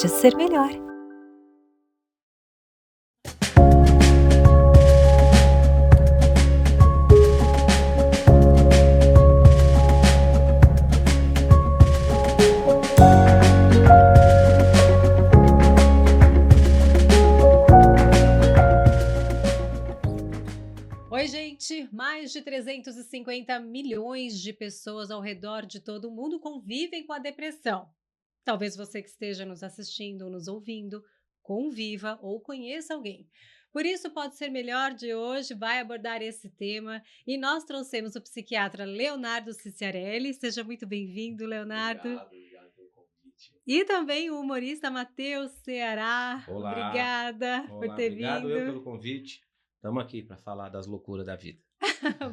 pode ser melhor. Oi, gente! Mais de 350 milhões de pessoas ao redor de todo o mundo convivem com a depressão. Talvez você que esteja nos assistindo ou nos ouvindo, conviva ou conheça alguém. Por isso, Pode Ser Melhor de hoje vai abordar esse tema e nós trouxemos o psiquiatra Leonardo Ciciarelli. Seja muito bem-vindo, Leonardo. Obrigado pelo convite. E também o humorista Matheus Ceará. Olá. Obrigada por ter Obrigado vindo. eu pelo convite. Estamos aqui para falar das loucuras da vida.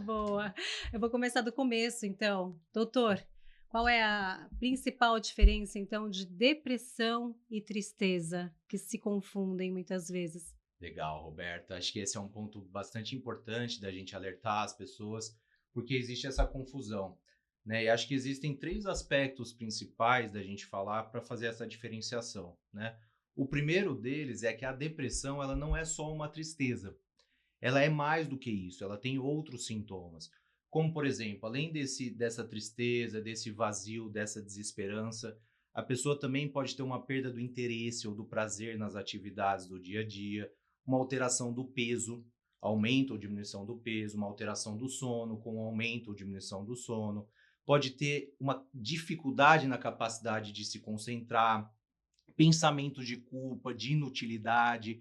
Boa. Eu vou começar do começo, então. Doutor, qual é a principal diferença, então, de depressão e tristeza, que se confundem muitas vezes? Legal, Roberta. Acho que esse é um ponto bastante importante da gente alertar as pessoas, porque existe essa confusão, né? E acho que existem 3 aspectos principais da gente falar para fazer essa diferenciação, né? O primeiro deles é que a depressão, ela não é só uma tristeza. Ela é mais do que isso, ela tem outros sintomas. Como, por exemplo, além dessa tristeza, desse vazio, dessa desesperança, a pessoa também pode ter uma perda do interesse ou do prazer nas atividades do dia a dia, uma alteração do peso, aumento ou diminuição do peso, uma alteração do sono, com aumento ou diminuição do sono, pode ter uma dificuldade na capacidade de se concentrar, pensamentos de culpa, de inutilidade.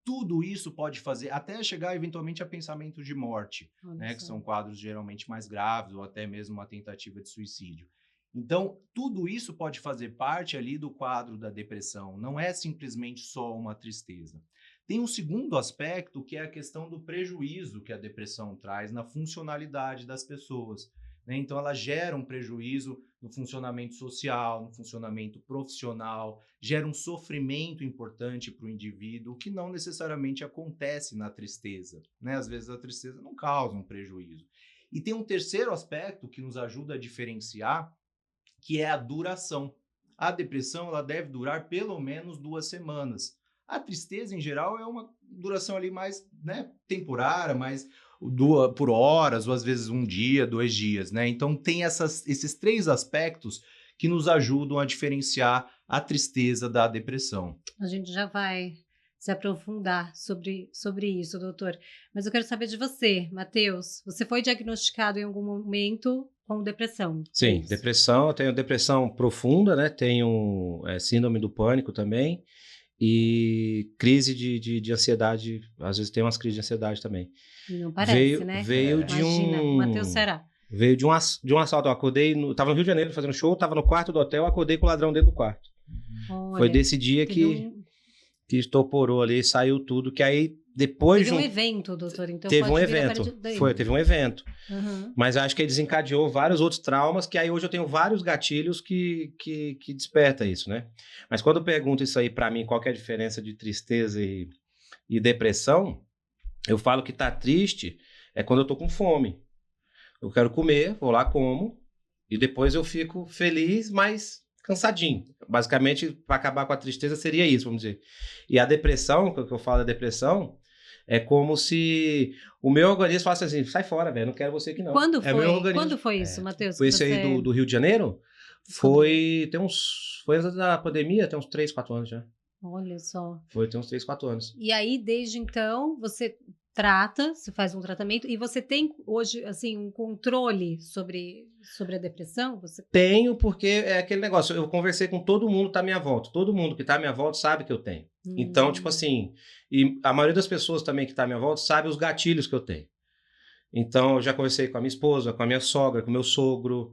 Tudo isso pode fazer, até chegar eventualmente a pensamentos de morte, né, que são quadros geralmente mais graves, ou até mesmo uma tentativa de suicídio. Então, tudo isso pode fazer parte ali do quadro da depressão, não é simplesmente só uma tristeza. Tem um segundo aspecto, que é a questão do prejuízo que a depressão traz na funcionalidade das pessoas, né? Então, ela gera um prejuízo no funcionamento social, no funcionamento profissional, gera um sofrimento importante para o indivíduo, o que não necessariamente acontece na tristeza, né? Às vezes a tristeza não causa um prejuízo. E tem um terceiro aspecto que nos ajuda a diferenciar, que é a duração. A depressão, ela deve durar pelo menos 2 semanas. A tristeza, em geral, é uma duração ali mais, né, temporária, mais por horas, ou às vezes 1 dia, 2 dias, né? Então tem esses 3 aspectos que nos ajudam a diferenciar a tristeza da depressão. A gente já vai se aprofundar sobre isso, doutor. Mas eu quero saber de você, Matheus. Você foi diagnosticado em algum momento com depressão? Sim, Isso. depressão. Eu tenho depressão profunda, né? Tenho síndrome do pânico também. E crise de ansiedade, às vezes tem umas crises de ansiedade também. Não parece, né? Veio de Imagina, Matheus Ceará. Veio de um assalto. Eu acordei, tava no Rio de Janeiro fazendo show, tava no quarto do hotel, acordei com o ladrão dentro do quarto. Olha, foi desse dia que estoporou ali, saiu tudo, que aí depois teve um evento, doutor, então teve pode um vir evento, daí. teve um evento. Uhum. Mas acho que ele desencadeou vários outros traumas, que aí hoje eu tenho vários gatilhos que desperta isso, né? Mas quando eu pergunto isso aí pra mim, qual que é a diferença de tristeza e depressão, eu falo que tá triste é quando eu tô com fome. Eu quero comer, vou lá, como, e depois eu fico feliz, mas cansadinho. Basicamente, para acabar com a tristeza seria isso, vamos dizer. E a depressão, que eu falo da depressão, é como se o meu organismo falasse assim, sai fora, velho, não quero você aqui não. Quando foi? Meu organismo. Quando foi isso, Matheus? Foi esse aí do Rio de Janeiro? Foi antes da pandemia, tem uns 3, 4 anos já. Olha só. Tem uns 3, 4 anos. E aí, desde então, você faz um tratamento, e você tem hoje, assim, um controle sobre a depressão? Tenho, porque é aquele negócio, eu conversei com todo mundo que tá à minha volta, todo mundo que tá à minha volta sabe que eu tenho. Então, tipo assim, e a maioria das pessoas também que tá à minha volta sabe os gatilhos que eu tenho. Então, eu já conversei com a minha esposa, com a minha sogra, com o meu sogro,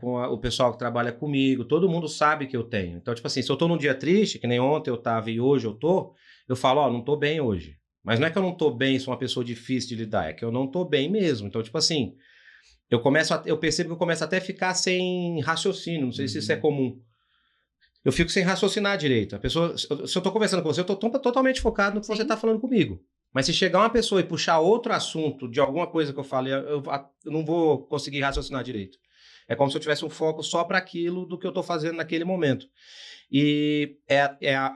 com o pessoal que trabalha comigo, todo mundo sabe que eu tenho. Então, tipo assim, se eu tô num dia triste, que nem ontem eu tava e hoje eu tô, eu falo, não tô bem hoje. Mas não é que eu não tô bem, sou uma pessoa difícil de lidar, é que eu não tô bem mesmo. Então, tipo assim, eu percebo que eu começo até a ficar sem raciocínio, não sei se isso é comum. Eu fico sem raciocinar direito. A pessoa, se eu tô conversando com você, eu tô totalmente focado no que você tá falando comigo. Mas se chegar uma pessoa e puxar outro assunto de alguma coisa que eu falei, eu não vou conseguir raciocinar direito. É como se eu tivesse um foco só para aquilo do que eu estou fazendo naquele momento. E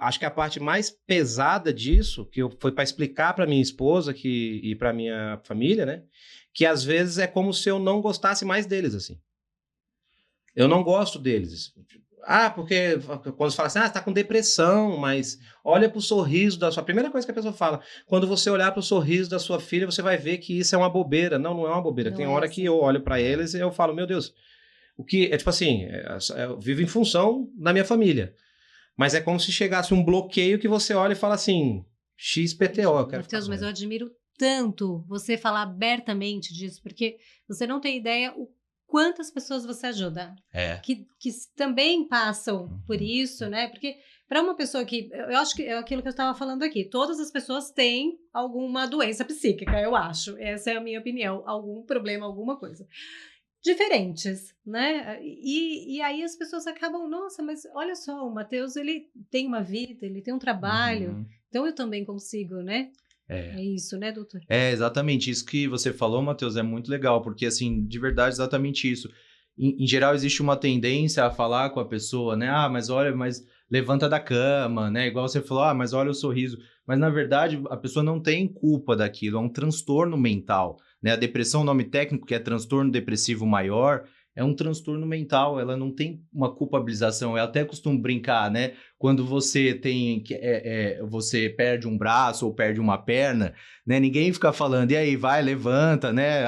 acho que a parte mais pesada disso, foi para explicar para minha esposa e para minha família, né? Que às vezes é como se eu não gostasse mais deles, assim. Eu não gosto deles. Porque quando você fala assim, você tá com depressão, mas olha pro sorriso da sua... A primeira coisa que a pessoa fala, quando você olhar pro sorriso da sua filha, você vai ver que isso é uma bobeira. Não, não é uma bobeira. Tem hora que eu olho para eles e eu falo, meu Deus, o que... É tipo assim, eu vivo em função da minha família. Mas é como se chegasse um bloqueio que você olha e fala assim, XPTO. Matheus, mas eu admiro tanto você falar abertamente disso, porque você não tem ideia o quantas pessoas você ajuda. Que também passam por isso, né? Porque para uma pessoa que... Eu acho que é aquilo que eu estava falando aqui. Todas as pessoas têm alguma doença psíquica, eu acho. Essa é a minha opinião. Algum problema, alguma coisa. Diferentes, né? E aí as pessoas acabam, nossa, mas olha só, o Matheus, ele tem uma vida, ele tem um trabalho, então eu também consigo, né? É isso, né, doutor? É exatamente isso que você falou, Matheus, é muito legal, porque assim, de verdade, exatamente isso. Em geral, existe uma tendência a falar com a pessoa, né? Mas olha, mas levanta da cama, né? Igual você falou, mas olha o sorriso. Mas, na verdade, a pessoa não tem culpa daquilo, é um transtorno mental, né? A depressão, o nome técnico, que é transtorno depressivo maior, é um transtorno mental, ela não tem uma culpabilização. Eu até costumo brincar, né? Quando você você perde um braço ou perde uma perna, né? Ninguém fica falando, e aí, vai, levanta, né?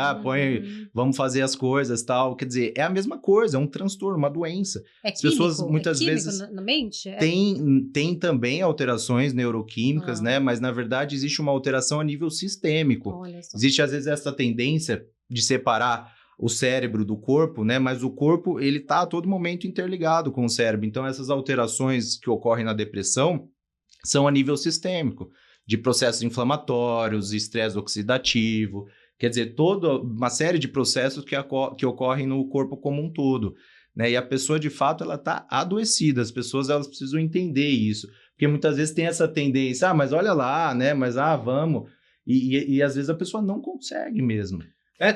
Vamos fazer as coisas, tal. Quer dizer, é a mesma coisa, é um transtorno, uma doença. As pessoas muitas vezes na mente? Tem também alterações neuroquímicas, né? Mas, na verdade, existe uma alteração a nível sistêmico. Olha só. Existe, às vezes, essa tendência de separar o cérebro do corpo, né? Mas o corpo, ele tá a todo momento interligado com o cérebro. Então, essas alterações que ocorrem na depressão são a nível sistêmico, de processos inflamatórios, estresse oxidativo, quer dizer, toda uma série de processos que ocorrem no corpo como um todo, né? E a pessoa, de fato, ela tá adoecida. As pessoas, elas precisam entender isso, porque muitas vezes tem essa tendência, mas olha lá, né? Mas, vamos... E às vezes a pessoa não consegue mesmo.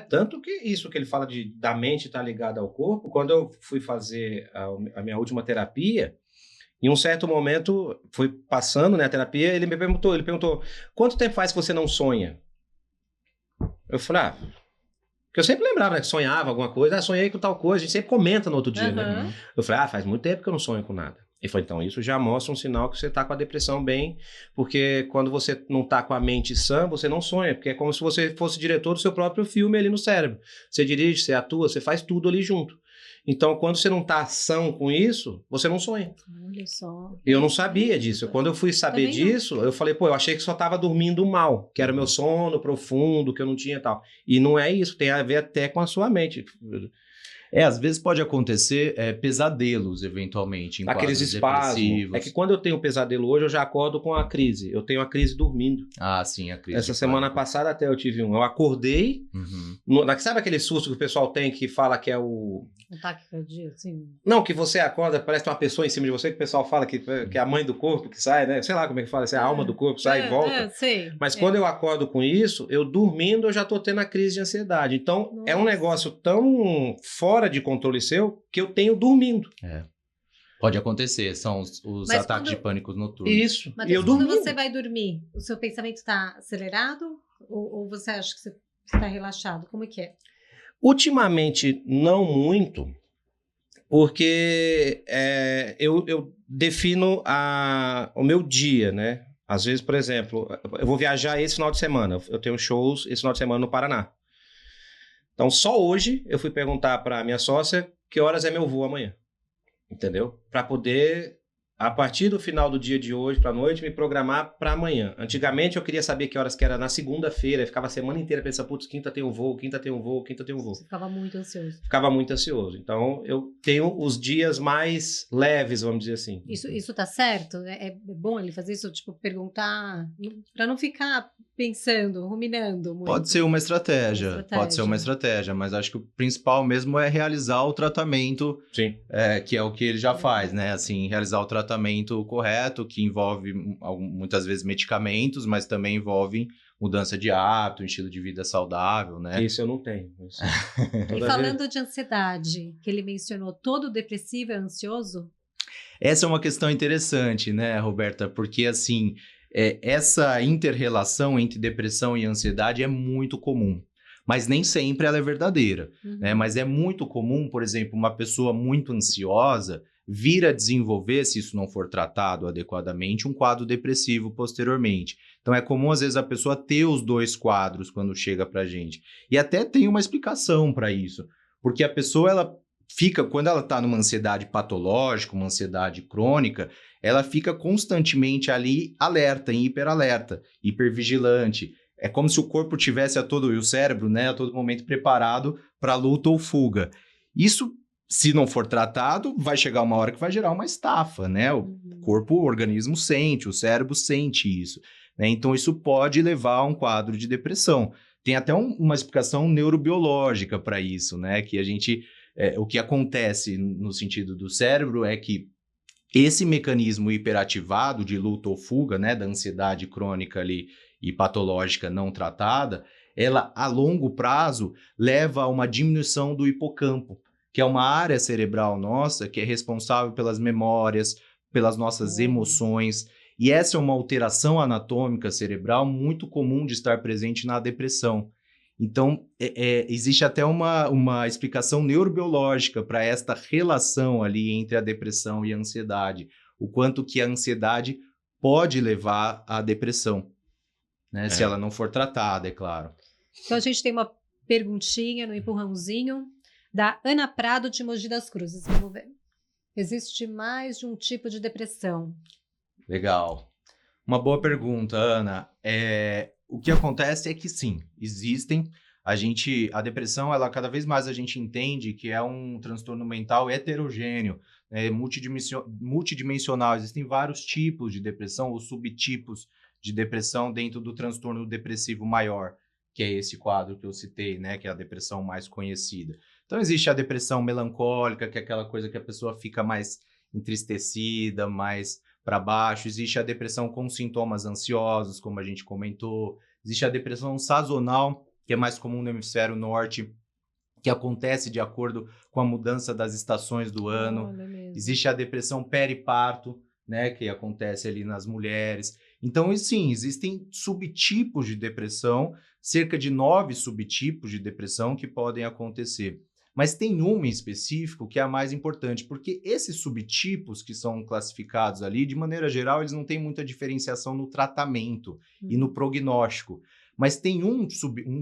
Tanto que isso que ele fala da mente estar ligada ao corpo, quando eu fui fazer a minha última terapia, em um certo momento, foi passando, né, a terapia, ele perguntou, quanto tempo faz que você não sonha? Eu falei, porque eu sempre lembrava, né, que sonhava alguma coisa, sonhei com tal coisa, a gente sempre comenta no outro dia, né? Eu falei, faz muito tempo que eu não sonho com nada. Ele falou, então, isso já mostra um sinal que você está com a depressão bem, porque quando você não está com a mente sã, você não sonha, porque é como se você fosse diretor do seu próprio filme ali no cérebro. Você dirige, você atua, você faz tudo ali junto. Então, quando você não está são com isso, você não sonha. Olha só. Eu não sabia disso. Quando eu fui saber disso, eu falei, eu achei que só estava dormindo mal, que era meu sono profundo, que eu não tinha tal. E não é isso, tem a ver até com a sua mente. Às vezes pode acontecer pesadelos, eventualmente, em aqueles quadros espasmos. depressivos. É que quando eu tenho pesadelo hoje, eu já acordo com a crise. Eu tenho a crise dormindo. Sim, a crise. Essa semana passada até eu tive Eu acordei, sabe aquele susto que o pessoal tem que fala que é o... Ataque cardíaco, sim. Não, que você acorda, parece uma pessoa em cima de você, que o pessoal fala que é a mãe do corpo que sai, né? Sei lá como é que fala, é a alma do corpo, sai e volta. Sei. Mas quando eu acordo com isso, eu dormindo, eu já tô tendo a crise de ansiedade. Então, é um negócio tão fora de controle seu que eu tenho dormindo. Pode acontecer, são os ataques de pânico noturnos. Isso. Mas quando você vai dormir, o seu pensamento está acelerado? Ou você acha que você está relaxado? Como é que é? Ultimamente, não muito, porque eu defino o meu dia, né? Às vezes, por exemplo, eu vou viajar esse final de semana. Eu tenho shows esse final de semana no Paraná. Então, só hoje eu fui perguntar para minha sócia que horas é meu voo amanhã. Entendeu? Para poder, a partir do final do dia de hoje para a noite, me programar para amanhã. Antigamente eu queria saber que horas que era na segunda-feira, eu ficava a semana inteira pensando, putz, quinta tem um voo, quinta tem um voo, quinta tem um voo. Você ficava muito ansioso. Ficava muito ansioso. Então eu tenho os dias mais leves, vamos dizer assim. Isso tá certo? É bom ele fazer isso, tipo, perguntar, para não ficar pensando, ruminando muito. Pode ser uma estratégia, mas acho que o principal mesmo é realizar o tratamento, sim, que é o que ele já faz, né? Assim, realizar o tratamento correto, que envolve muitas vezes medicamentos, mas também envolve mudança de hábito, um estilo de vida saudável, né? Isso eu não tenho. Isso. E falando de ansiedade, que ele mencionou, todo depressivo é ansioso? Essa é uma questão interessante, né, Roberta? Porque, assim, essa inter-relação entre depressão e ansiedade é muito comum. Mas nem sempre ela é verdadeira, né? Mas é muito comum, por exemplo, uma pessoa muito ansiosa vir a desenvolver, se isso não for tratado adequadamente, um quadro depressivo posteriormente. Então é comum, às vezes, a pessoa ter os dois quadros quando chega pra gente. E até tem uma explicação para isso. Porque a pessoa, ela fica, quando ela está numa ansiedade patológica, uma ansiedade crônica, ela fica constantemente ali alerta, em hiperalerta, hipervigilante. É como se o corpo tivesse e o cérebro, né, a todo momento preparado para luta ou fuga. Isso, se não for tratado, vai chegar uma hora que vai gerar uma estafa, né? O corpo, o organismo sente, o cérebro sente isso, né? Então, isso pode levar a um quadro de depressão. Tem até uma explicação neurobiológica para isso, né? Que a gente, o que acontece no sentido do cérebro é que esse mecanismo hiperativado de luta ou fuga, né, da ansiedade crônica ali e patológica não tratada, ela a longo prazo leva a uma diminuição do hipocampo, que é uma área cerebral nossa que é responsável pelas memórias, pelas nossas emoções, e essa é uma alteração anatômica cerebral muito comum de estar presente na depressão. Então, existe até uma explicação neurobiológica para esta relação ali entre a depressão e a ansiedade. O quanto que a ansiedade pode levar à depressão, né? Se ela não for tratada, é claro. Então, a gente tem uma perguntinha no empurrãozinho da Ana Prado de Mogi das Cruzes. Vamos ver. Existe mais de um tipo de depressão? Legal. Uma boa pergunta, Ana. O que acontece é que sim, existem. A depressão, ela cada vez mais a gente entende que é um transtorno mental heterogêneo, multidimensional. Existem vários tipos de depressão ou subtipos de depressão dentro do transtorno depressivo maior, que é esse quadro que eu citei, né, que é a depressão mais conhecida. Então existe a depressão melancólica, que é aquela coisa que a pessoa fica mais entristecida, mais para baixo. Existe a depressão com sintomas ansiosos, como a gente comentou. Existe a depressão sazonal, que é mais comum no hemisfério norte, que acontece de acordo com a mudança das estações do ano. Existe a depressão periparto, né, que acontece ali nas mulheres. Então, sim, existem subtipos de depressão, cerca de 9 subtipos de depressão que podem acontecer. Mas tem uma em específico que é a mais importante, porque esses subtipos que são classificados ali, de maneira geral, eles não têm muita diferenciação no tratamento e no prognóstico. Mas tem um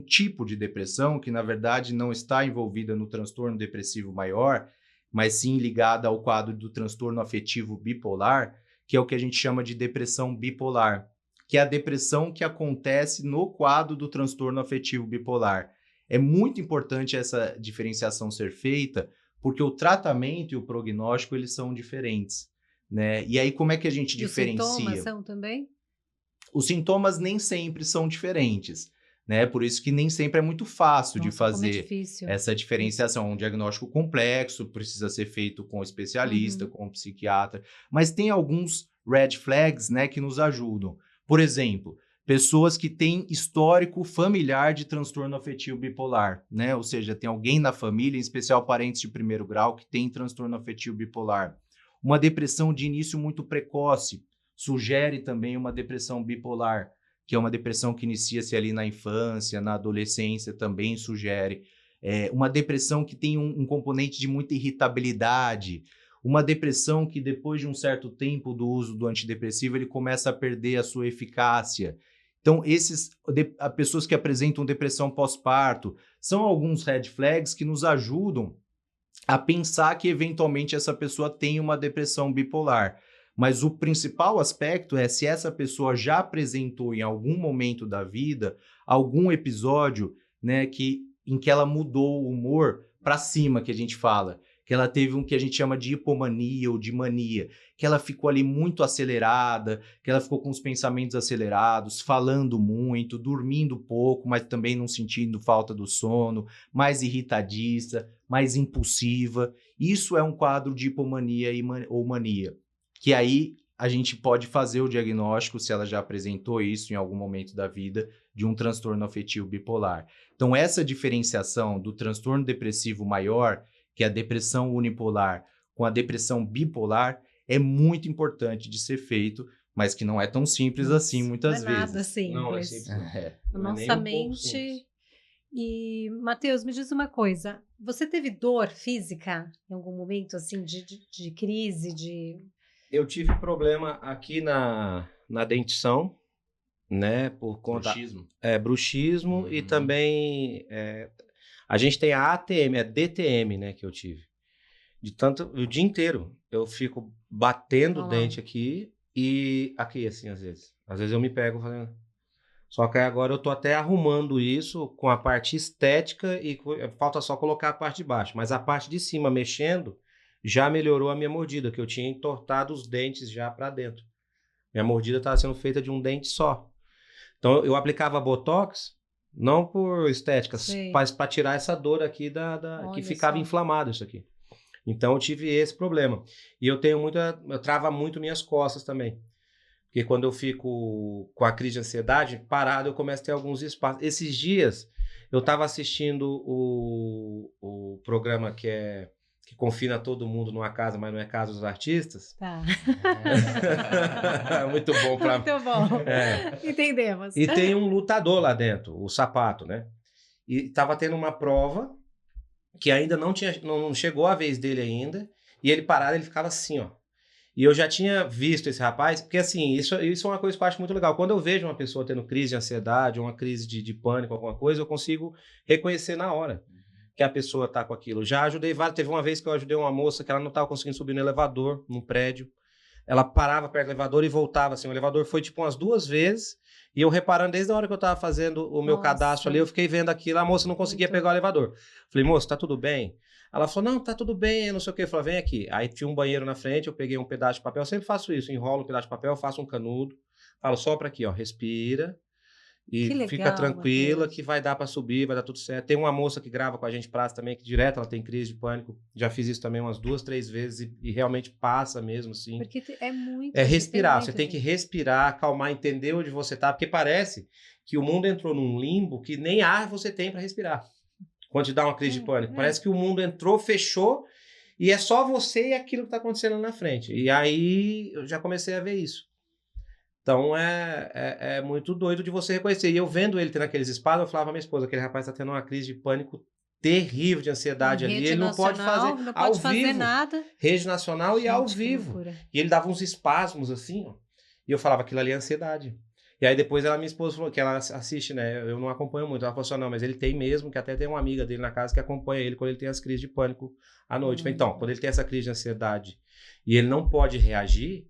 tipo de depressão que, na verdade, não está envolvida no transtorno depressivo maior, mas sim ligada ao quadro do transtorno afetivo bipolar, que é o que a gente chama de depressão bipolar, que é a depressão que acontece no quadro do transtorno afetivo bipolar. É muito importante essa diferenciação ser feita, porque o tratamento e o prognóstico, eles são diferentes, né? E aí, como é que a gente diferencia? Os sintomas são também? Os sintomas nem sempre são diferentes, né? Por isso que nem sempre é muito fácil de fazer essa diferenciação. Um diagnóstico complexo, precisa ser feito com especialista, com psiquiatra, mas tem alguns red flags, né, que nos ajudam. Por exemplo, pessoas que têm histórico familiar de transtorno afetivo bipolar, né? Ou seja, tem alguém na família, em especial parentes de primeiro grau, que tem transtorno afetivo bipolar. Uma depressão de início muito precoce sugere também uma depressão bipolar, que é uma depressão que inicia-se ali na infância, na adolescência também sugere. Uma depressão que tem um componente de muita irritabilidade, uma depressão que depois de um certo tempo do uso do antidepressivo, ele começa a perder a sua eficácia. Então, pessoas que apresentam depressão pós-parto são alguns red flags que nos ajudam a pensar que, eventualmente, essa pessoa tem uma depressão bipolar. Mas o principal aspecto é se essa pessoa já apresentou em algum momento da vida algum episódio, né, em que ela mudou o humor para cima, que a gente fala. Que ela teve um que a gente chama de hipomania ou de mania, que ela ficou ali muito acelerada, que ela ficou com os pensamentos acelerados, falando muito, dormindo pouco, mas também não sentindo falta do sono, mais irritadiça, mais impulsiva. Isso é um quadro de hipomania ou mania, que aí a gente pode fazer o diagnóstico, se ela já apresentou isso em algum momento da vida, de um transtorno afetivo bipolar. Então, essa diferenciação do transtorno depressivo maior, que é a depressão unipolar, com a depressão bipolar, é muito importante de ser feito, mas que não é tão simples assim, muitas não é vezes. nada simples. Não é simples. A nossa mente... E, Matheus, me diz uma coisa, você teve dor física em algum momento, assim, de crise, Eu tive problema aqui na dentição, né, por conta... Bruxismo. Bruxismo e também... a gente tem a ATM, a DTM, né, que eu tive. O dia inteiro eu fico batendo o dente aqui e aqui, assim, às vezes. Às vezes eu me pego fazendo... Só que agora eu tô até arrumando isso com a parte estética e falta só colocar a parte de baixo. Mas a parte de cima, mexendo, já melhorou a minha mordida, que eu tinha entortado os dentes já para dentro. Minha mordida estava sendo feita de um dente só. Então eu aplicava Botox, não por estética, mas para tirar essa dor aqui que ficava inflamado isso aqui. Então eu tive esse problema. E eu trava muito minhas costas também. Porque quando eu fico com a crise de ansiedade, parado, eu começo a ter alguns espaços. Esses dias, eu estava assistindo o programa que confina todo mundo numa casa, mas não é casa dos artistas. Tá. Muito bom. Muito bom. Entendemos. E tem um lutador lá dentro, o Sapato, né? E estava tendo uma prova que ainda não chegou a vez dele ainda. E ele parado, ele ficava assim, ó. E eu já tinha visto esse rapaz, porque assim, isso é uma coisa que eu acho muito legal. Quando eu vejo uma pessoa tendo crise de ansiedade, uma crise de pânico, alguma coisa, eu consigo reconhecer na hora que a pessoa tá com aquilo. Já ajudei teve uma vez que eu ajudei uma moça que ela não estava conseguindo subir no elevador, num prédio. Ela parava perto do elevador e voltava, assim, o elevador foi tipo umas 2 vezes, e eu reparando desde a hora que eu tava fazendo o meu cadastro ali, eu fiquei vendo aquilo, a moça não conseguia pegar o elevador. Falei, moça, tá tudo bem? Ela falou, não, tá tudo bem, não sei o quê. Eu falei, vem aqui. Aí tinha um banheiro na frente, eu peguei um pedaço de papel, eu sempre faço isso, enrolo um pedaço de papel, faço um canudo, falo, sopra aqui, ó, respira e legal, fica tranquila Matheus. que vai dar pra subir, vai dar tudo certo. Tem uma moça que grava com a gente praça também, que direto ela tem crise de pânico, já fiz isso também umas 2, 3 vezes e realmente passa mesmo, assim. Porque é muito... É respirar, você tem que respirar, acalmar, entender onde você tá, porque parece que o mundo entrou num limbo que nem ar você tem pra respirar. Quando te dá uma crise de pânico. Parece que o mundo entrou, fechou, e é só você e aquilo que está acontecendo na frente. E aí eu já comecei a ver isso. Então é muito doido de você reconhecer. E eu vendo ele tendo aqueles espaços, eu falava pra minha esposa, aquele rapaz está tendo uma crise de pânico terrível, de ansiedade ali. Ele não pode fazer ao vivo, nada. Rede nacional e ao que vivo. loucura. E ele dava uns espasmos assim, ó. E eu falava, aquilo ali é ansiedade. E aí depois minha esposa falou, que ela assiste, né? Eu não acompanho muito. Ela falou assim, não, mas ele tem mesmo, que até tem uma amiga dele na casa que acompanha ele quando ele tem as crises de pânico à noite. Então, quando ele tem essa crise de ansiedade e ele não pode reagir,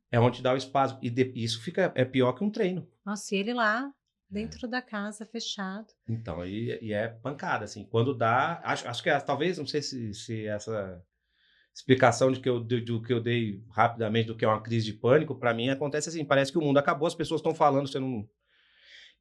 é onde dá o espasmo. E isso é pior que um treino. Nossa, e ele lá, dentro da casa, fechado. Então, e é pancada, assim. Quando dá, acho que talvez, não sei se essa explicação do que eu dei rapidamente do que é uma crise de pânico, para mim acontece assim, parece que o mundo acabou, as pessoas estão falando, você não...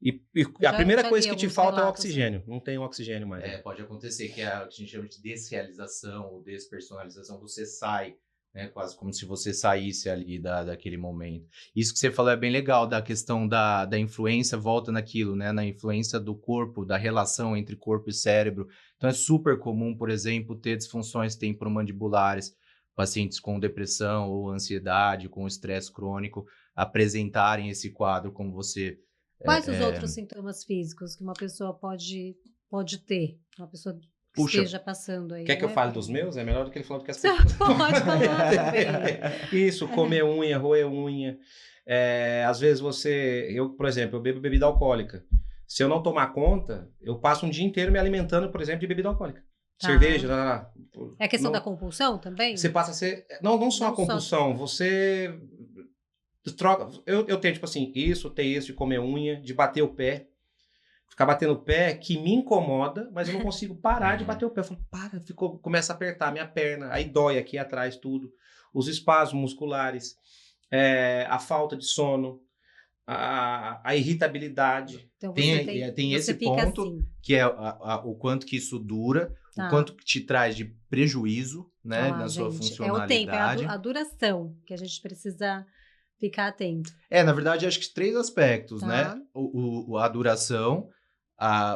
E a primeira coisa que te falta é o oxigênio, não tem oxigênio mais. Pode acontecer que é o que a gente chama de desrealização ou despersonalização, você sai, né, quase como se você saísse ali daquele momento. Isso que você falou é bem legal, da questão da influência, volta naquilo, né, na influência do corpo, da relação entre corpo e cérebro. Então é super comum, por exemplo, ter disfunções temporomandibulares, pacientes com depressão ou ansiedade, com estresse crônico, apresentarem esse quadro como você... Quais os outros sintomas físicos que uma pessoa pode ter? Uma pessoa que esteja passando aí. Quer que eu fale dos meus? É melhor do que ele falar do que as pessoas. Pode falar também. Isso, comer unha, roer unha. Às vezes eu, por exemplo, eu bebo bebida alcoólica. Se eu não tomar conta, eu passo um dia inteiro me alimentando, por exemplo, de bebida alcoólica. Cerveja, É questão da compulsão também? Você passa a ser... Não só a compulsão, você troca... Eu tenho, tipo assim, tem isso de comer unha, de bater o pé. Ficar batendo o pé que me incomoda, mas eu não consigo parar de bater o pé. Eu falo, começa a apertar minha perna, aí dói aqui atrás tudo. Os espasmos musculares, a falta de sono, a irritabilidade. Então Tem você esse fica ponto, assim. que é o quanto que isso dura, Tá. o quanto que te traz de prejuízo, né, Olha lá, na sua gente, é o tempo, é funcionalidade. a duração que a gente precisa ficar atento. Na verdade, acho que 3 aspectos, né? Tá. A duração,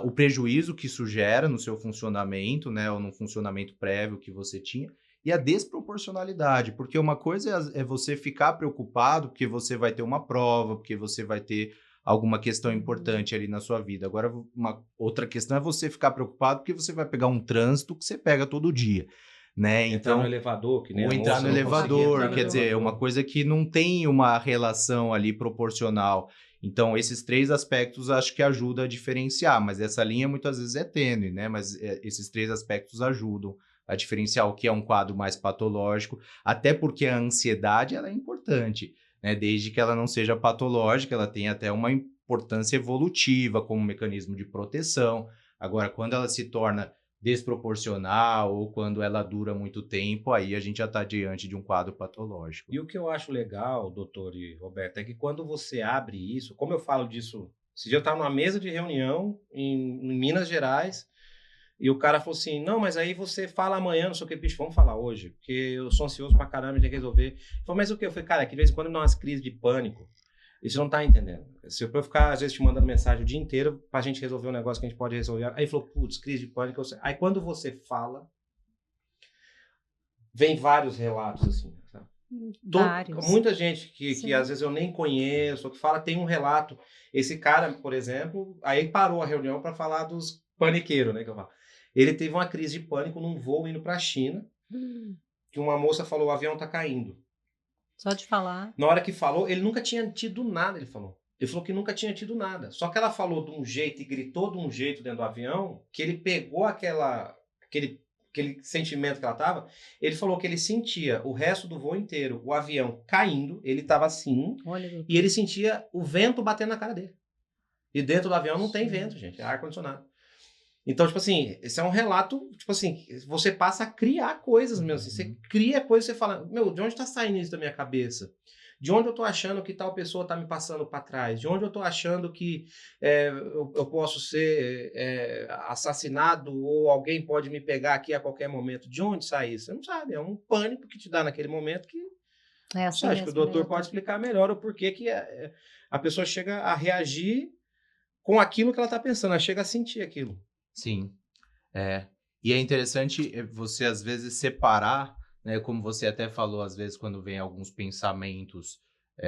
o prejuízo que isso gera no seu funcionamento, né? Ou no funcionamento prévio que você tinha, e a desproporcionalidade, porque uma coisa é você ficar preocupado porque você vai ter uma prova, porque você vai ter alguma questão importante ali na sua vida. Agora, uma outra questão é você ficar preocupado porque você vai pegar um trânsito que você pega todo dia, né? Entrar Então, no elevador, que nem ou a entrar moça no não conseguia entrar elevador, no quer dizer, é elevador. uma coisa que não tem uma relação ali proporcional. Então, esses 3 aspectos acho que ajudam a diferenciar, mas essa linha muitas vezes é tênue, né? Mas esses 3 aspectos ajudam a diferenciar o que é um quadro mais patológico, até porque a ansiedade ela é importante, né? Desde que ela não seja patológica, ela tem até uma importância evolutiva como mecanismo de proteção. Agora, quando ela se torna desproporcional ou quando ela dura muito tempo, aí a gente já está diante de um quadro patológico. E o que eu acho legal, doutor e Roberto, é que quando você abre isso, como eu falo disso, esse dia eu estava numa mesa de reunião em Minas Gerais, e o cara falou assim, não, mas aí você fala amanhã, não sei o que, bicho, vamos falar hoje, porque eu sou ansioso pra caramba e tenho que resolver. Ele falou, mas o que? Eu falei, cara, que de vez em quando me dá umas crises de pânico, e você não tá entendendo. Se eu ficar, às vezes, te mandando mensagem o dia inteiro pra gente resolver um negócio que a gente pode resolver. Aí ele falou, putz, crise de pânico. Aí quando você fala, vem vários relatos, assim, sabe? Vários. Muita gente que Sim. às vezes eu nem conheço, ou que fala, tem um relato. Esse cara, por exemplo, aí parou a reunião para falar dos paniqueiros, né, que eu falo. Ele teve uma crise de pânico num voo indo para a China, que uma moça falou, o avião tá caindo. Só de falar. Na hora que falou, ele nunca tinha tido nada, ele falou. Ele falou que nunca tinha tido nada. Só que ela falou de um jeito e gritou de um jeito dentro do avião, que ele pegou aquele sentimento que ela tava, ele falou que ele sentia o resto do voo inteiro, o avião caindo, ele tava assim, Olha, e ele sentia o vento batendo na cara dele. E dentro do avião não tem vento, gente, é ar-condicionado. Então, tipo assim, esse é um relato, tipo assim, você passa a criar coisas mesmo, assim, você cria coisas, você fala, meu, de onde tá saindo isso da minha cabeça? De onde eu tô achando que tal pessoa tá me passando para trás? De onde eu tô achando que eu posso ser assassinado ou alguém pode me pegar aqui a qualquer momento? De onde sai isso? Você não sabe, é um pânico que te dá naquele momento que é assim você acha que o mesmo, doutor né? pode explicar melhor o porquê que a pessoa chega a reagir com aquilo que ela tá pensando, ela chega a sentir aquilo. Sim, e é interessante você, às vezes, separar, né, como você até falou, às vezes, quando vem alguns pensamentos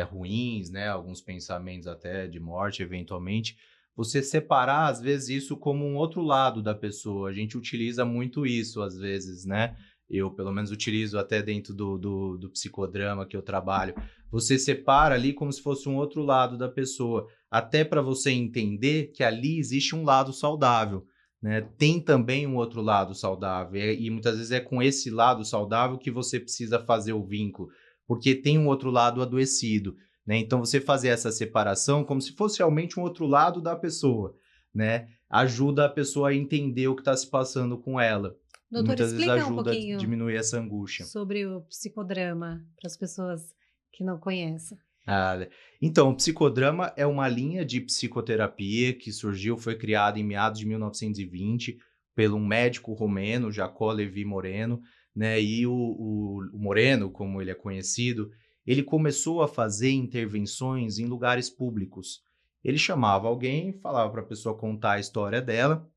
ruins, né, alguns pensamentos até de morte, eventualmente, você separar, às vezes, isso como um outro lado da pessoa. A gente utiliza muito isso, às vezes, né? Eu, pelo menos, utilizo até dentro do psicodrama que eu trabalho. Você separa ali como se fosse um outro lado da pessoa, até para você entender que ali existe um lado saudável. Né? Tem também um outro lado saudável, e muitas vezes é com esse lado saudável que você precisa fazer o vínculo, porque tem um outro lado adoecido, né? Então você fazer essa separação como se fosse realmente um outro lado da pessoa, né? Ajuda a pessoa a entender o que está se passando com ela. E Doutor, muitas vezes explica um ajuda a pouquinho diminuir essa angústia. sobre o psicodrama para as pessoas que não conhecem. Então, o psicodrama é uma linha de psicoterapia que surgiu, foi criada em meados de 1920 por um médico romeno, Jacó Levi Moreno, né? E o Moreno, como ele é conhecido, ele começou a fazer intervenções em lugares públicos. Ele chamava alguém, falava para a pessoa contar a história dela,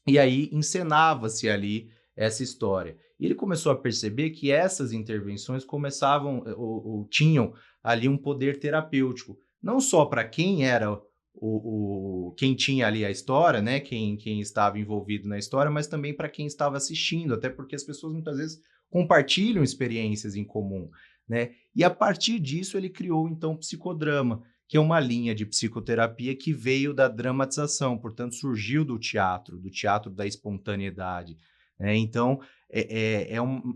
e aí encenava-se ali essa história. E ele começou a perceber que essas intervenções começavam ou tinham ali um poder terapêutico, não só para quem era quem tinha ali a história, né, quem estava envolvido na história, mas também para quem estava assistindo, até porque as pessoas muitas vezes compartilham experiências em comum, né? E a partir disso ele criou então o psicodrama, que é uma linha de psicoterapia que veio da dramatização, portanto surgiu do teatro da espontaneidade. Então,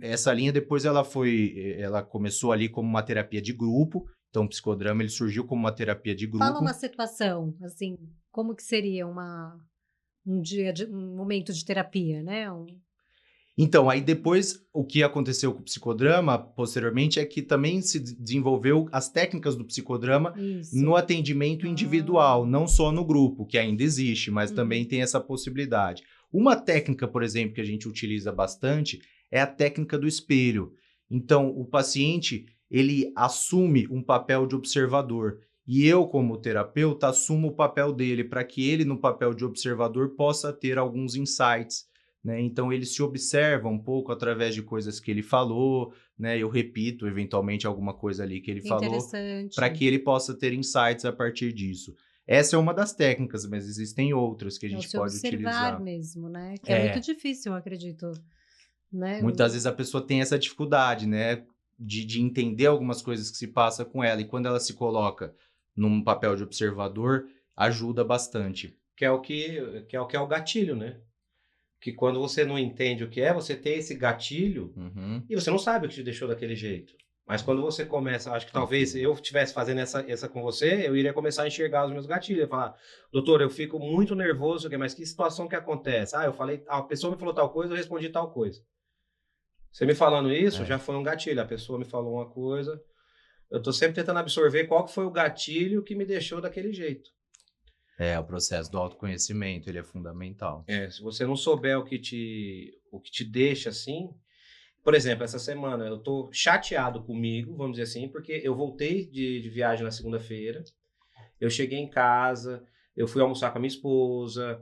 essa linha depois ela começou ali como uma terapia de grupo, então o psicodrama ele surgiu como uma terapia de grupo. Fala uma situação, assim, como que seria um momento de terapia, né? Então, aí depois, o que aconteceu com o psicodrama, posteriormente, é que também se desenvolveu as técnicas do psicodrama no Isso. atendimento individual, não só no grupo, que ainda existe, mas também tem essa possibilidade. Uma técnica, por exemplo, que a gente utiliza bastante é a técnica do espelho. Então, o paciente, ele assume um papel de observador. E eu, como terapeuta, assumo o papel dele para que ele, no papel de observador, possa ter alguns insights, né? Então, ele se observa um pouco através de coisas que ele falou, né? Eu repito, eventualmente, alguma coisa ali que ele falou, para Interessante. que ele possa ter insights a partir disso. Essa é uma das técnicas, mas existem outras que a É o gente se pode observar utilizar. mesmo, né? Que é muito É, difícil, eu acredito, né? muitas vezes a pessoa tem essa dificuldade, né? De entender algumas coisas que se passa com ela. E quando ela se coloca num papel de observador, ajuda bastante. Que é o gatilho, né? Que quando você não entende o que é, você tem esse gatilho Uhum. e você não sabe o que te deixou daquele jeito. Mas quando você começa, acho que talvez eu estivesse fazendo essa com você, eu iria começar a enxergar os meus gatilhos. Eu ia falar, doutor, eu fico muito nervoso, mas que situação que acontece? Ah, eu falei, a pessoa me falou tal coisa, eu respondi tal coisa. Você me falando isso, É. já foi um gatilho. A pessoa me falou uma coisa, eu tô sempre tentando absorver qual que foi o gatilho que me deixou daquele jeito. O processo do autoconhecimento, ele é fundamental. Se você não souber o que te deixa assim. Por exemplo, essa semana eu tô chateado comigo, vamos dizer assim, porque eu voltei de viagem na segunda-feira, eu cheguei em casa, eu fui almoçar com a minha esposa,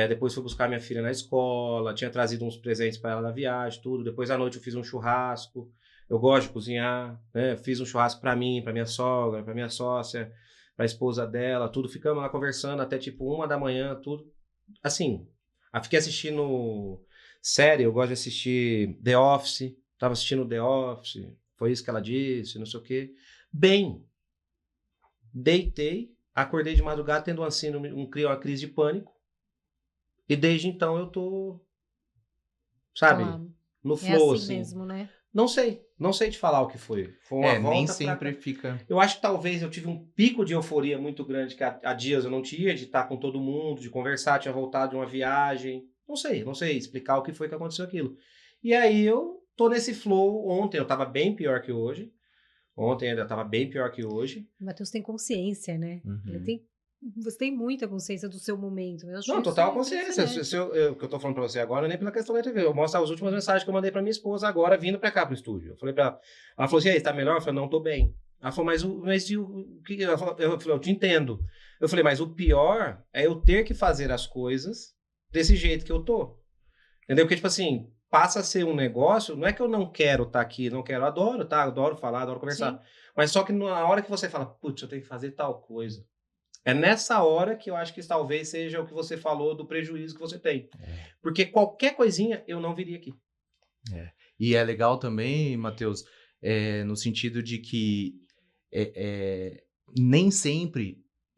depois fui buscar minha filha na escola, tinha trazido uns presentes para ela na viagem, tudo. Depois à noite eu fiz um churrasco, eu gosto de cozinhar, né? Fiz um churrasco para mim, para minha sogra, para minha sócia, para a esposa dela, tudo. Ficamos lá conversando até tipo 1 da manhã, tudo. Assim, fiquei assistindo série, eu gosto de assistir The Office, tava assistindo The Office, foi isso que ela disse, não sei o quê. Bem, deitei, acordei de madrugada tendo uma crise de pânico, e desde então eu tô, sabe, Ó, no é flow, assim assim. mesmo, né? Não sei te falar o que foi. Foi uma Nem volta pra sempre cá. fica. Eu acho que talvez eu tive um pico de euforia muito grande, que há dias eu não tinha, de estar com todo mundo, de conversar, tinha voltado de uma viagem. Não sei explicar o que foi que aconteceu aquilo. E aí eu tô nesse flow. Ontem eu tava bem pior que hoje. Ontem ainda tava bem pior que hoje. O Matheus tem consciência, né? Ele Uhum. tem, você tem muita consciência do seu momento. Eu acho Não, isso total consciência. impressionante. O que eu tô falando pra você agora não é nem pela questão da TV. Eu mostro as últimas mensagens que eu mandei pra minha esposa agora, vindo pra cá pro estúdio. Eu falei pra ela. Ela falou assim: e aí, tá melhor? Eu falei: não, tô bem. Ela falou: mas e o que. Eu falei: eu te entendo. Eu falei: mas o pior é eu ter que fazer as coisas desse jeito que eu tô. Entendeu? Porque, tipo assim, passa a ser um negócio. Não é que eu não quero estar aqui, não quero. Adoro, tá? Adoro falar, adoro Sim. conversar. Mas só que na hora que você fala: putz, eu tenho que fazer tal coisa. É nessa hora que eu acho que talvez seja o que você falou do prejuízo que você tem. Porque qualquer coisinha eu não viria aqui. E é legal também, Matheus, no sentido de que nem sempre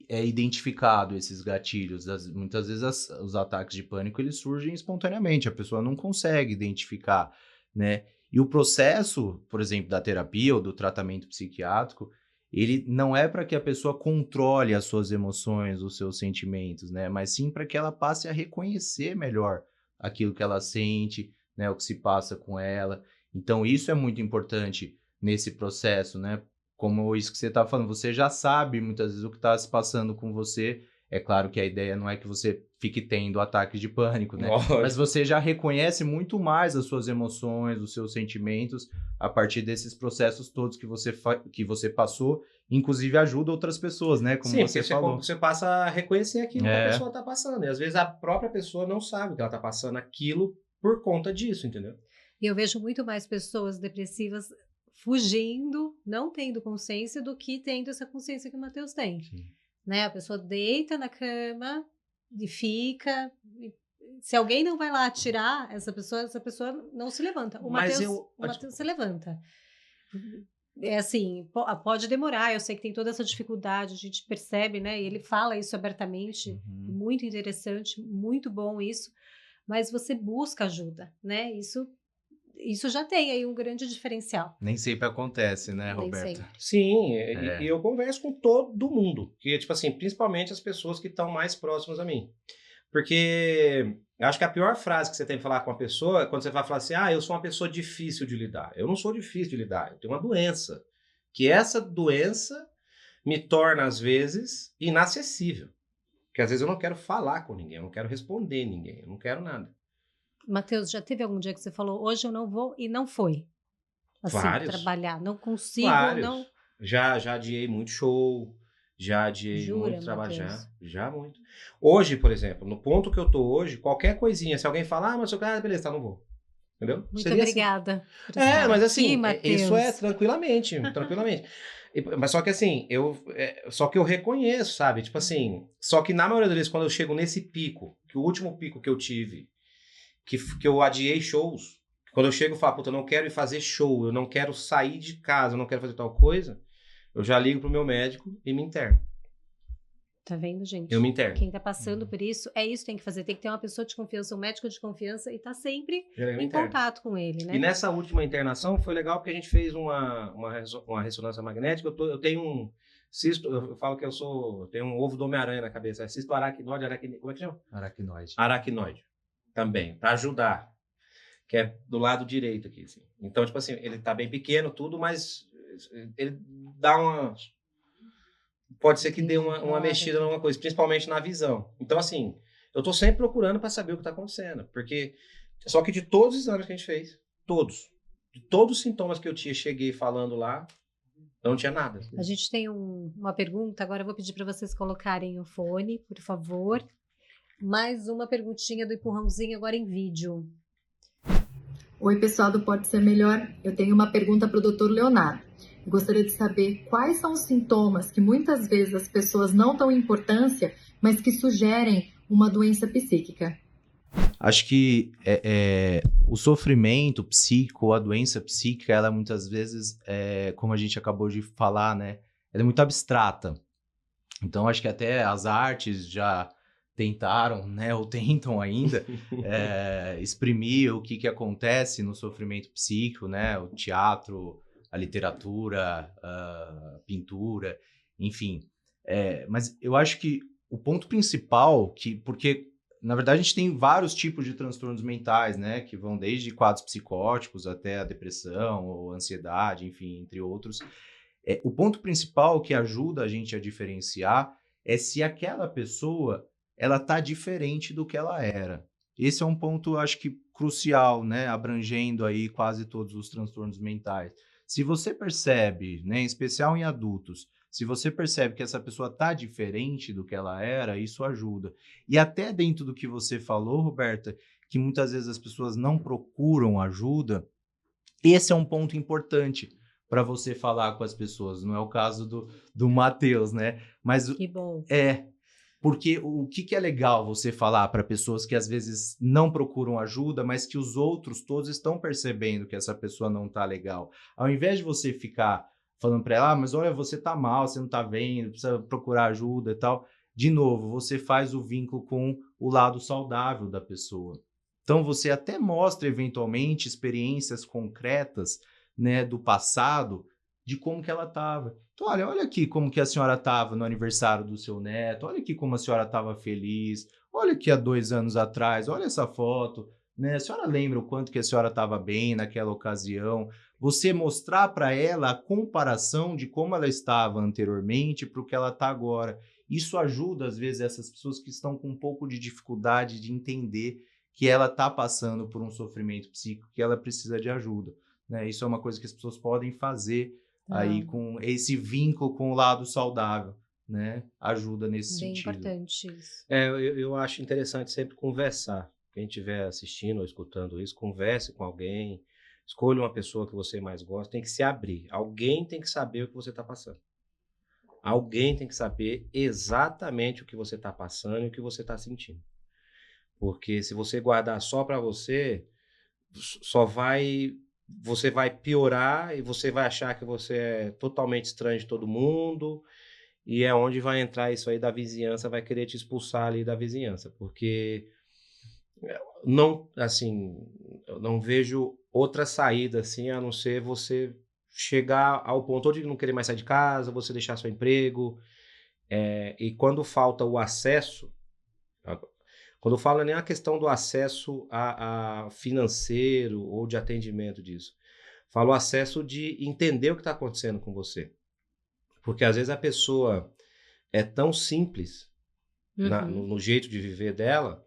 é identificado esses gatilhos. Muitas vezes os ataques de pânico eles surgem espontaneamente, a pessoa não consegue identificar, né? E o processo, por exemplo, da terapia ou do tratamento psiquiátrico, ele não é para que a pessoa controle as suas emoções, os seus sentimentos, né? Mas sim para que ela passe a reconhecer melhor aquilo que ela sente, né? O que se passa com ela. Então, isso é muito importante nesse processo, né? Como isso que você está falando, você já sabe muitas vezes o que está se passando com você. É claro que a ideia não é que você fique tendo ataques de pânico, né? Mas Lógico. você já reconhece muito mais as suas emoções, os seus sentimentos, a partir desses processos todos que você passou, inclusive ajuda outras pessoas, né? Como Sim, você porque falou. você passa a reconhecer aquilo que a É, pessoa está passando. E às vezes a própria pessoa não sabe que ela está passando aquilo por conta disso, entendeu? E eu vejo muito mais pessoas depressivas fugindo, não tendo consciência, do que tendo essa consciência que o Matheus tem. sim. Né? A pessoa deita na cama e fica. Se alguém não vai lá tirar essa pessoa não se levanta. O Mas Matheus se levanta. É assim, pode demorar, eu sei que tem toda essa dificuldade, a gente percebe, né? E ele fala isso abertamente, Uhum. muito interessante, muito bom isso, mas você busca ajuda, né? Isso já tem aí um grande diferencial. Nem sempre acontece, né, Nem Roberto? sempre. Sim, É. e eu converso com todo mundo. Que, tipo assim, principalmente as pessoas que estão mais próximas a mim. Porque Eu acho que a pior frase que você tem que falar com uma pessoa é quando você vai falar assim, eu sou uma pessoa difícil de lidar. Eu não sou difícil de lidar, eu tenho uma doença. Que essa doença me torna, às vezes, inacessível. Porque às vezes eu não quero falar com ninguém, eu não quero responder ninguém, eu não quero nada. Matheus, já teve algum dia que você falou, hoje eu não vou e não foi? Assim, Vários. trabalhar, não consigo, Vários. não... Já adiei muito show, já adiei Jura, muito trabalho, Matheus? já muito. Hoje, por exemplo, no ponto que eu tô hoje, qualquer coisinha, se alguém falar, mas eu beleza, tá, não vou. Entendeu? Muito Seria obrigada. Assim. Mas assim, isso é Matheus. tranquilamente. Mas só que assim, só que eu reconheço, sabe? Tipo assim, só que na maioria das vezes, quando eu chego nesse pico, que o último pico que eu tive, que eu adiei shows, quando eu chego e falo, puta, eu não quero ir fazer show, eu não quero sair de casa, eu não quero fazer tal coisa, eu já ligo pro meu médico e me interno. Tá vendo, gente? Eu me interno. Quem tá passando por isso, é isso que tem que fazer. Tem que ter uma pessoa de confiança, um médico de confiança e tá sempre em contato com ele, né? E nessa última internação foi legal porque a gente fez uma ressonância magnética. Eu tenho um cisto, eu falo que eu tenho um ovo do Homem-Aranha na cabeça. É cisto aracnoide, como é que chama? Aracnoide. Aracnoide. Também, para ajudar. Que é do lado direito aqui, assim. Então, tipo assim, ele tá bem pequeno, tudo, mas ele dá uma... Pode ser que dê uma mexida em alguma coisa, principalmente na visão. Então, assim, eu tô sempre procurando para saber o que tá acontecendo. Porque, só que de todos os exames que a gente fez, de todos os sintomas que eu tinha, cheguei falando lá, não tinha nada. A gente tem uma pergunta, agora eu vou pedir para vocês colocarem o fone, por favor. Mais uma perguntinha do empurrãozinho agora em vídeo. Oi, pessoal do Pode Ser Melhor. Eu tenho uma pergunta para o Dr. Leonardo. Eu gostaria de saber quais são os sintomas que muitas vezes as pessoas não dão importância, mas que sugerem uma doença psíquica. Acho que o sofrimento psíquico, a doença psíquica, ela muitas vezes, como a gente acabou de falar, né, ela é muito abstrata. Então, acho que até as artes já tentaram, né, ou tentam ainda, exprimir o que acontece no sofrimento psíquico, né, o teatro, a literatura, a pintura, enfim. Mas eu acho que o ponto principal, porque na verdade a gente tem vários tipos de transtornos mentais, né, que vão desde quadros psicóticos até a depressão ou ansiedade, enfim, entre outros. O ponto principal que ajuda a gente a diferenciar é se aquela pessoa ela tá diferente do que ela era. Esse é um ponto, acho que, crucial, né, abrangendo aí quase todos os transtornos mentais. Se você percebe, né, em especial em adultos, se você percebe que essa pessoa tá diferente do que ela era, isso ajuda. E até dentro do que você falou, Roberta, que muitas vezes as pessoas não procuram ajuda, esse é um ponto importante para você falar com as pessoas. Não é o caso do Matheus, né? Mas que bom. Porque o que é legal você falar para pessoas que às vezes não procuram ajuda, mas que os outros todos estão percebendo que essa pessoa não tá legal. Ao invés de você ficar falando para ela, mas olha, você tá mal, você não tá vendo, precisa procurar ajuda e tal. De novo, você faz o vínculo com o lado saudável da pessoa. Então, você até mostra, eventualmente, experiências concretas, né, do passado, de como que ela estava. Então, olha aqui como que a senhora estava no aniversário do seu neto, olha aqui como a senhora estava feliz, olha aqui há 2 anos atrás, olha essa foto, né? A senhora lembra o quanto que a senhora estava bem naquela ocasião? Você mostrar para ela a comparação de como ela estava anteriormente para o que ela está agora. Isso ajuda, às vezes, essas pessoas que estão com um pouco de dificuldade de entender que ela está passando por um sofrimento psíquico, que ela precisa de ajuda, né? Isso é uma coisa que as pessoas podem fazer aí com esse vínculo com o lado saudável, né? Ajuda nesse sentido. Bem importante isso. Eu acho interessante sempre conversar. Quem estiver assistindo ou escutando isso, converse com alguém, escolha uma pessoa que você mais gosta, tem que se abrir. Alguém tem que saber o que você está passando. Alguém tem que saber exatamente o que você está passando e o que você está sentindo. Porque se você guardar só para você, você vai piorar e você vai achar que você é totalmente estranho de todo mundo, e é onde vai entrar isso aí da vizinhança, vai querer te expulsar ali da vizinhança, porque não, assim, eu não vejo outra saída assim, a não ser você chegar ao ponto de não querer mais sair de casa, você deixar seu emprego, e quando falta o acesso, Quando eu falo nem a questão do acesso a financeiro ou de atendimento disso. Falo o acesso de entender o que está acontecendo com você. Porque às vezes a pessoa é tão simples no jeito de viver dela,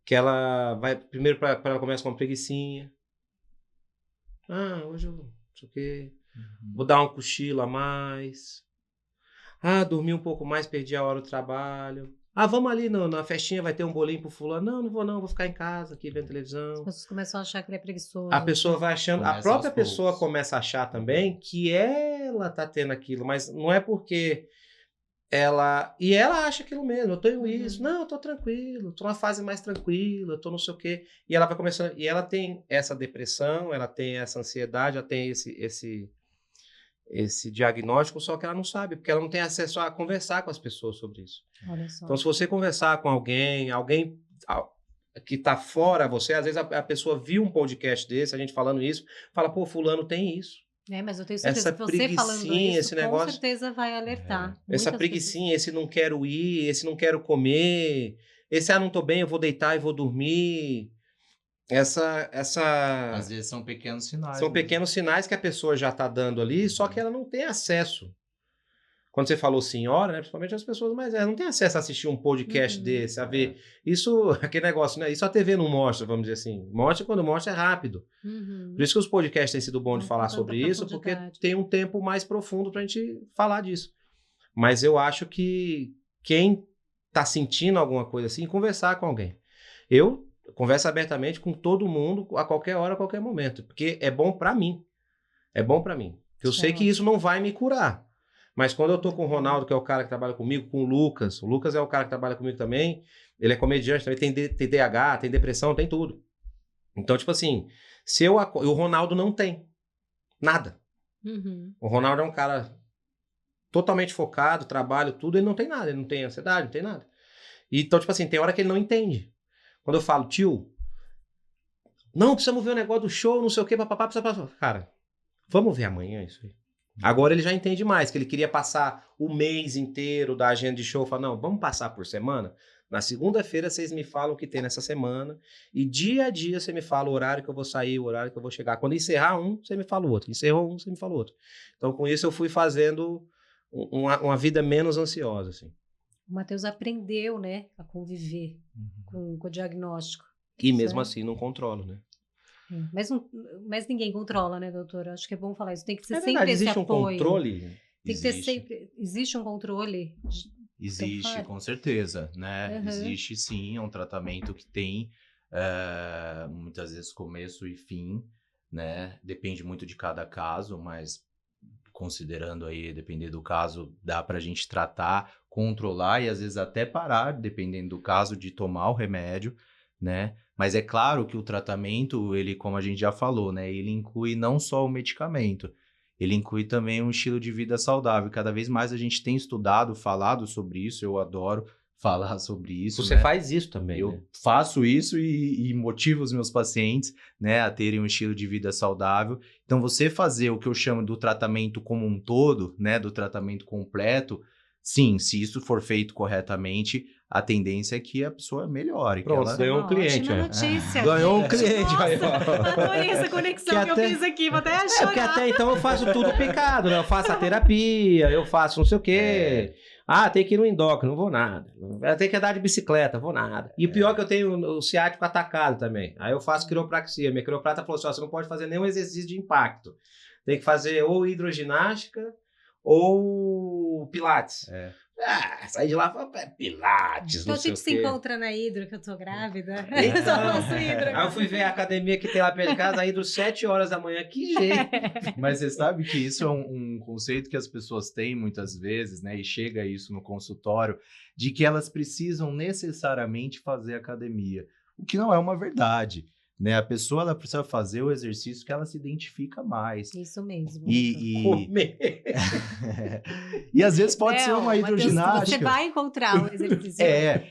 que ela vai, primeiro ela começa com uma preguicinha. Hoje eu não sei o quê. Vou dar um cochilo a mais. Dormi um pouco mais, perdi a hora do trabalho. Vamos ali na festinha, vai ter um bolinho pro fulano. Não vou não, vou ficar em casa aqui vendo televisão. As pessoas começam a achar que ele é preguiçoso. A pessoa vai achando, a própria pessoa começa a achar também que ela tá tendo aquilo, mas não é porque ela acha aquilo mesmo, eu tenho isso, não, eu tô tranquilo, tô numa fase mais tranquila, eu tô não sei o quê, e ela vai começando, e ela tem essa depressão, ela tem essa ansiedade, ela tem esse diagnóstico, só que ela não sabe, porque ela não tem acesso a conversar com as pessoas sobre isso. Olha só. Então, se você conversar com alguém que está fora você, às vezes a pessoa viu um podcast desse, a gente falando isso, fala, pô, fulano tem isso. Mas eu tenho certeza que você falando isso, esse negócio, com certeza vai alertar. Essa preguicinha, esse não quero ir, esse não quero comer, esse não tô bem, eu vou deitar e vou dormir. Às vezes são pequenos sinais. São pequenos sinais que a pessoa já está dando ali, só que ela não tem acesso. Quando você falou senhora, né, principalmente as pessoas mais velhas, não tem acesso a assistir um podcast desse, a ver. Isso, aquele negócio, né? Isso a TV não mostra, vamos dizer assim. Mostra quando mostra é rápido. Por isso que os podcasts têm sido bons de falar sobre isso, porque tem um tempo mais profundo pra gente falar disso. Mas eu acho que quem tá sentindo alguma coisa assim, conversar com alguém. Eu converso abertamente com todo mundo, a qualquer hora, a qualquer momento, porque é bom pra mim. É bom pra mim. Porque eu sei que isso não vai me curar. Mas quando eu tô com o Ronaldo, que é o cara que trabalha comigo, com o Lucas é o cara que trabalha comigo também, ele é comediante, também tem TDAH, tem depressão, tem tudo. Então, tipo assim, o Ronaldo não tem nada. O Ronaldo é um cara totalmente focado, trabalho, tudo, ele não tem nada, ele não tem ansiedade, não tem nada. Então, tipo assim, tem hora que ele não entende. Quando eu falo, tio, não, precisamos ver o negócio do show, não sei o quê, papapá, cara, vamos ver amanhã isso aí. Agora ele já entende mais, que ele queria passar o mês inteiro da agenda de show. Fala, não, vamos passar por semana? Na segunda-feira vocês me falam o que tem nessa semana e dia a dia você me fala o horário que eu vou sair, o horário que eu vou chegar. Quando encerrar um, você me fala o outro. Encerrou um, você me fala o outro. Então com isso eu fui fazendo uma vida menos ansiosa, assim. O Matheus aprendeu, né, a conviver com o diagnóstico. E mesmo assim não controlo, né? Mas ninguém controla, né, doutora? Acho que é bom falar isso. Tem que ser sempre verdade, esse existe apoio. Um controle? Tem que ter sempre... Existe um controle? Existe, com certeza, né? Existe, sim, é um tratamento que tem muitas vezes começo e fim, né? Depende muito de cada caso, mas considerando aí, dependendo do caso, dá pra gente tratar, controlar e às vezes até parar, dependendo do caso, de tomar o remédio, né? Mas é claro que o tratamento, ele, como a gente já falou, né? Ele inclui não só o medicamento, ele inclui também um estilo de vida saudável. Cada vez mais a gente tem estudado, falado sobre isso, eu adoro falar sobre isso. Você faz isso também, Eu né? faço isso e motivo os meus pacientes, né, a terem um estilo de vida saudável. Então, você fazer o que eu chamo do tratamento como um todo, né, do tratamento completo, sim, se isso for feito corretamente, a tendência é que a pessoa melhore. Pronto, ganhou um cliente. Ótima notícia. Ganhou um cliente. Nossa, aí, ó. adorei essa conexão que eu fiz aqui, vou até chorar. Porque até então eu faço tudo picado, né? Eu faço a terapia, eu faço não sei o quê. Tem que ir no endócrino, não vou nada. Tem que andar de bicicleta, vou nada. E o pior é que eu tenho o ciático atacado também. Aí eu faço quiropraxia. Minha quiroprata falou assim, você não pode fazer nenhum exercício de impacto. Tem que fazer ou hidroginástica ou pilates. Saí de lá e falei, pilates, então não sei o quê. Então a gente se encontra na Hidro, que eu tô grávida. Eu só faço Hidro. Aí eu fui ver a academia que tem lá perto de casa, a Hidro 7 horas da manhã, que jeito. Mas você sabe que isso é um conceito que as pessoas têm muitas vezes, né? E chega isso no consultório, de que elas precisam necessariamente fazer academia. O que não é uma verdade. Né? A pessoa ela precisa fazer o exercício que ela se identifica mais. Isso mesmo. E às vezes pode ser uma hidroginástica. Você vai encontrar o exercício.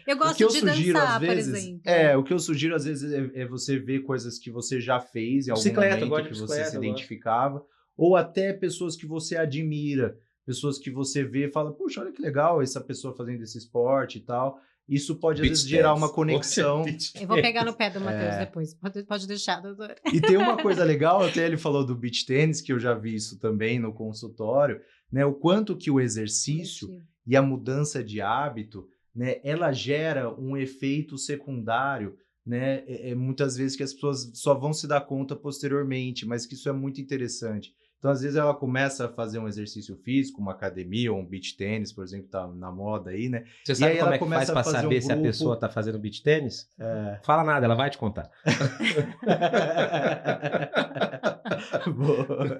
Eu gosto de dançar, por exemplo. O que eu sugiro às vezes é você ver coisas que você já fez em algum momento que você se identificava, ou até pessoas que você admira, pessoas que você vê e fala, puxa, olha que legal essa pessoa fazendo esse esporte e tal. isso pode, às Beach vezes, gerar uma tennis. conexão. Eu vou pegar no pé do Matheus depois. Pode deixar, doutor. E tem uma coisa legal, até ele falou do beach tennis, que eu já vi isso também no consultório, né? O quanto que o exercício e a mudança de hábito, né, ela gera um efeito secundário, né? Muitas vezes que as pessoas só vão se dar conta posteriormente, mas que isso é muito interessante. Então, às vezes, ela começa a fazer um exercício físico, uma academia ou um beach tennis, por exemplo, tá na moda aí, né? Você E sabe aí como ela é que começa faz a pra fazer saber um se a grupo. pessoa tá fazendo beach tênis? Fala nada, ela vai te contar. Boa.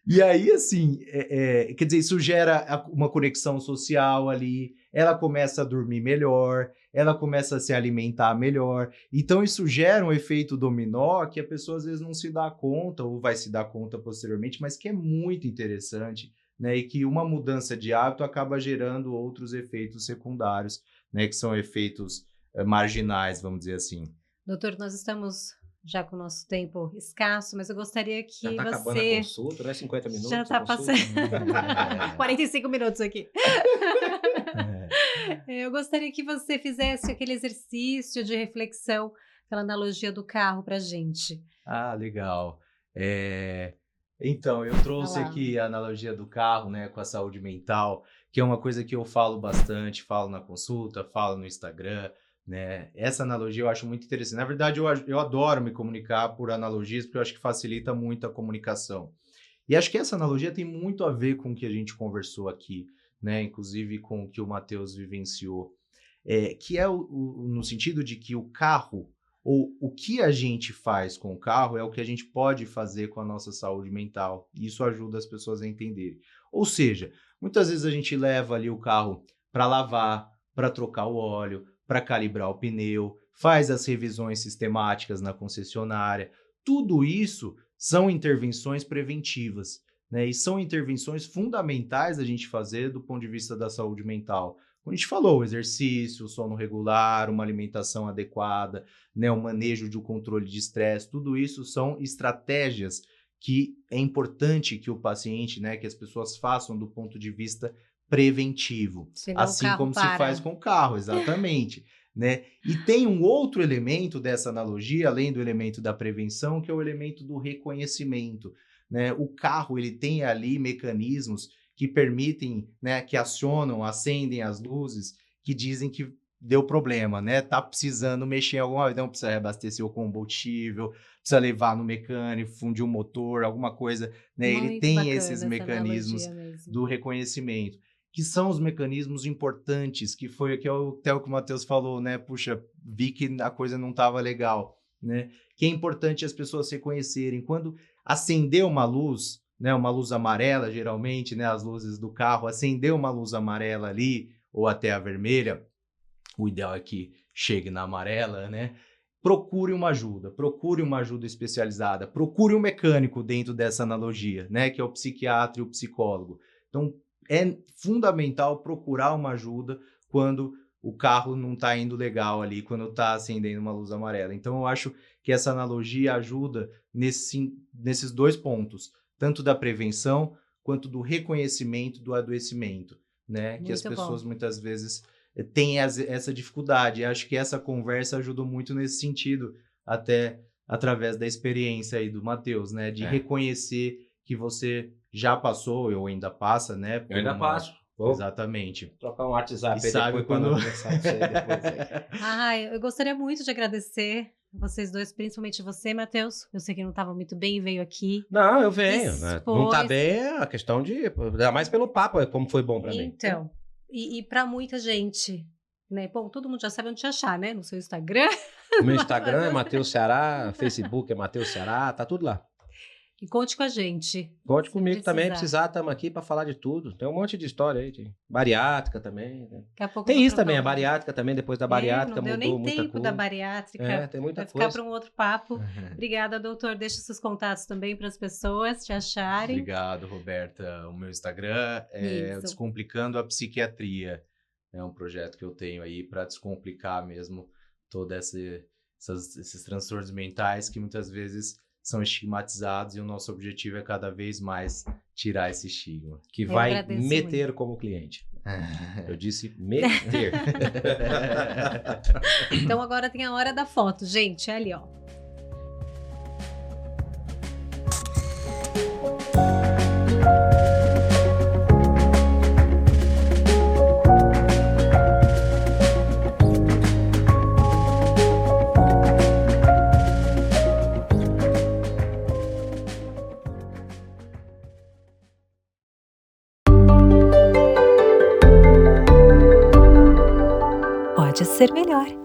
E aí, assim, quer dizer, isso gera uma conexão social ali, ela começa a dormir melhor, ela começa a se alimentar melhor. Então, isso gera um efeito dominó que a pessoa, às vezes, não se dá conta, ou vai se dar conta posteriormente, mas que é muito interessante, né? E que uma mudança de hábito acaba gerando outros efeitos secundários, né? Que são efeitos marginais, vamos dizer assim. Doutor, nós estamos já com o nosso tempo escasso, mas eu gostaria que Já tá acabando a consulta, não é 50 minutos? Já tá a consulta? passando 45 minutos aqui. Eu gostaria que você fizesse aquele exercício de reflexão pela analogia do carro pra gente. Ah, legal. Então, eu trouxe aqui a analogia do carro, né, com a saúde mental, que é uma coisa que eu falo bastante, falo na consulta, falo no Instagram, né? Essa analogia eu acho muito interessante. Na verdade, eu adoro me comunicar por analogias, porque eu acho que facilita muito a comunicação. E acho que essa analogia tem muito a ver com o que a gente conversou aqui, né? Inclusive com o que o Matheus vivenciou, que é no sentido de que o carro, ou o que a gente faz com o carro, é o que a gente pode fazer com a nossa saúde mental. E isso ajuda as pessoas a entenderem. Ou seja, muitas vezes a gente leva ali o carro para lavar, para trocar o óleo, para calibrar o pneu, faz as revisões sistemáticas na concessionária. Tudo isso são intervenções preventivas, né? E são intervenções fundamentais a gente fazer do ponto de vista da saúde mental. Como a gente falou, o exercício, o sono regular, uma alimentação adequada, né? O manejo de um controle de estresse, tudo isso são estratégias que é importante que o paciente, né, que as pessoas façam do ponto de vista preventivo, senão assim como para. se faz com o carro, exatamente. Né? E tem um outro elemento dessa analogia, além do elemento da prevenção, que é o elemento do reconhecimento. Né? O carro ele tem ali mecanismos que permitem, né, que acionam, acendem as luzes, que dizem que deu problema, né? Tá precisando mexer em alguma coisa, então precisa reabastecer o combustível, precisa levar no mecânico, fundir o motor, alguma coisa, né? Muito ele tem bacana esses essa mecanismos analogia mesmo. do reconhecimento, que são os mecanismos importantes, que foi até o que o Matheus falou, né? Puxa, vi que a coisa não estava legal, né? Que é importante as pessoas reconhecerem. Quando acender uma luz, né? Uma luz amarela, geralmente, né? As luzes do carro, acender uma luz amarela ali, ou até a vermelha, o ideal é que chegue na amarela, né? Procure uma ajuda especializada, procure um mecânico dentro dessa analogia, né? Que é o psiquiatra e o psicólogo. Então, é fundamental procurar uma ajuda quando o carro não está indo legal ali, quando está acendendo uma luz amarela. Então, eu acho que essa analogia ajuda nesses dois pontos, tanto da prevenção quanto do reconhecimento do adoecimento, né? Muito que as pessoas bom. muitas vezes têm essa dificuldade. Eu acho que essa conversa ajudou muito nesse sentido, até através da experiência aí do Matheus, né? De reconhecer que você já passou, ou ainda passa, né? Eu ainda passo. Vou Exatamente. trocar um WhatsApp E aí sabe depois quando- pra conversar com você depois aí. Eu gostaria muito de agradecer vocês dois, principalmente você, Matheus. Eu sei que não estava muito bem, veio aqui. Não, eu venho. Né? Não tá Expôs. bem é a questão de... Ainda mais pelo papo, como foi bom pra mim. Então, e para muita gente, né? Bom, todo mundo já sabe onde te achar, né? No seu Instagram. O meu Instagram é Matheus Ceará, Facebook é Matheus Ceará, tá tudo lá. E conte com a gente. Conte Se comigo também, precisar. precisar, estamos aqui para falar de tudo. Tem um monte de história aí, de bariátrica também. Né? Daqui a pouco Tem eu vou isso também, a trocar bariátrica também, depois da bariátrica não deu mudou nem muita tempo coisa. da bariátrica. Tem muita Vai ficar coisa. para um outro papo. Obrigada, doutor. Deixa seus contatos também para as pessoas te acharem. Obrigado, Roberta. O meu Instagram é Isso. Descomplicando a Psiquiatria. É um projeto que eu tenho aí para descomplicar mesmo todos esses transtornos mentais que muitas vezes são estigmatizados, e o nosso objetivo é cada vez mais tirar esse estigma. Que Eu vai agradeço meter como cliente. Eu disse meter. Então agora tem a hora da foto, gente. É ali, ó. Pode ser melhor.